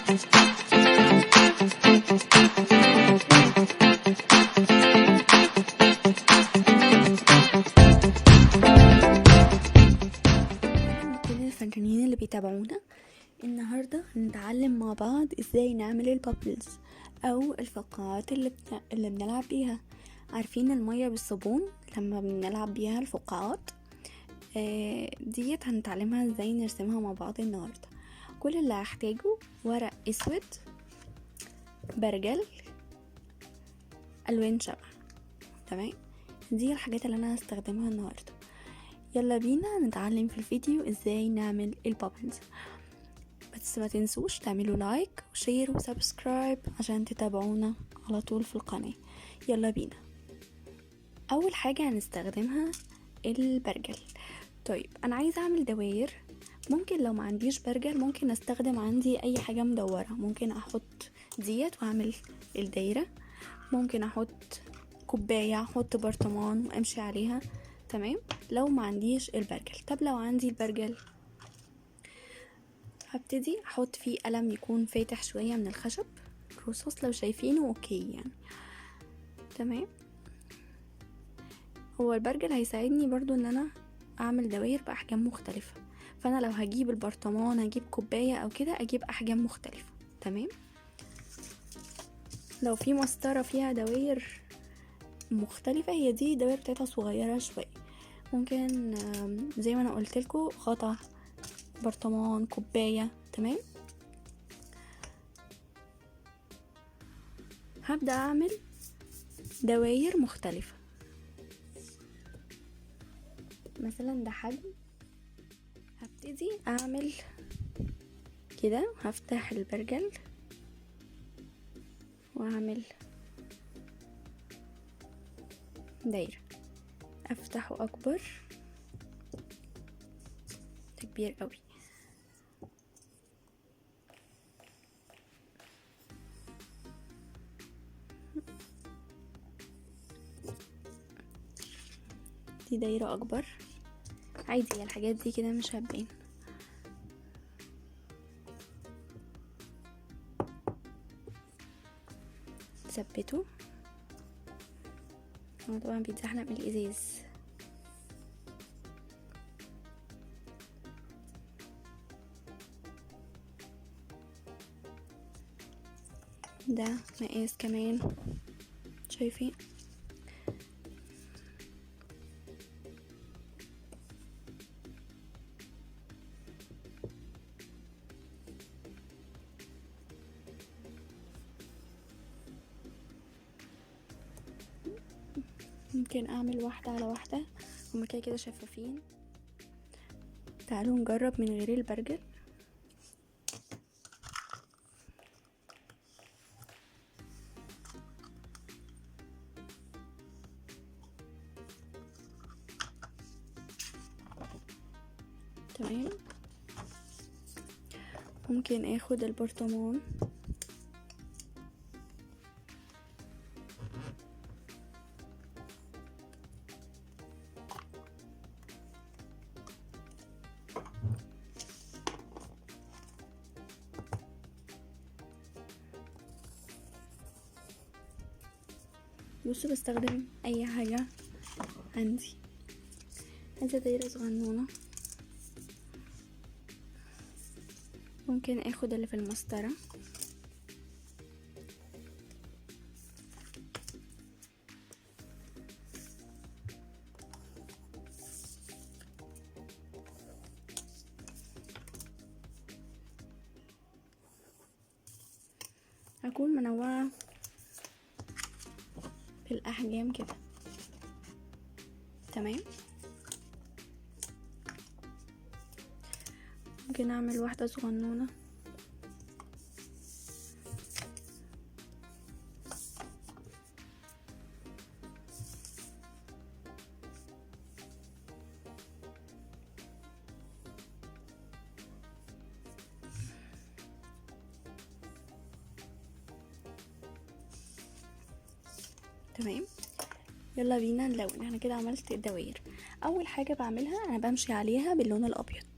الفنانين اللي بيتابعونا النهاردة هنتعلم مع بعض ازاي نعمل البابلز او الفقاعات اللي بنلعب بيها. عارفين المية بالصابون لما بنلعب بيها الفقاعات ديت هنتعلمها ازاي نرسمها مع بعض النهاردة. كل اللي هحتاجه ورق اسود، برجل، الوان شمع. تمام، دي الحاجات اللي انا هستخدمها النهاردة. يلا بينا نتعلم في الفيديو ازاي نعمل البابلز. بس ما تنسوش تعملوا لايك وشير وسبسكرايب عشان تتابعونا على طول في القناة. يلا بينا. اول حاجة هنستخدمها البرجل. طيب انا عايزة اعمل دواير. ممكن لو ما عنديش برجل ممكن استخدم عندي اي حاجة مدورة. ممكن احط ديت واعمل الدايرة، ممكن احط كوباية، احط برطمان وامشي عليها. تمام، لو ما عنديش البرجل. طب لو عندي البرجل هبتدي احط فيه قلم يكون فاتح شوية من الخشب، رصاص لو شايفينه اوكي يعني. تمام، هو البرجل هيساعدني برضو ان انا اعمل دواير باحجام مختلفة. فانا لو هجيب البرطمان، هجيب كوباية او كده، اجيب احجام مختلفة. تمام، لو في مسطرة فيها دواير مختلفة، هي دي الدواير بتاعتها صغيرة شوية. ممكن زي ما انا قلتلكوا غطا، برطمان، كوباية. تمام، هبدأ اعمل دواير مختلفة. مثلا ده حجم، هبتدي اعمل كده. هفتح البرجل واعمل دايرة، افتحه اكبر، كبير قوي. دي دايرة اكبر عادي، الحاجات دي كده مش هتبان. ثبته، هو طبعا بيتزحلق من الازاز. ده مقاس كمان، شايفين؟ ممكن اعمل واحدة على واحدة، هما كده كده شفافين. تعالوا نجرب من غير البرجل. تمام، ممكن اخد البرطمان بصوا، بستخدم اي حاجة عندي. عايزة دايرة صغنونة، ممكن اخد اللي في المسطرة اكون منوعة في الاحجام كده. تمام، ممكن اعمل واحدة صغنونة. تمام، يلا بينا نلون. انا كده عملت الدوائر. اول حاجة بعملها انا بمشي عليها باللون الابيض.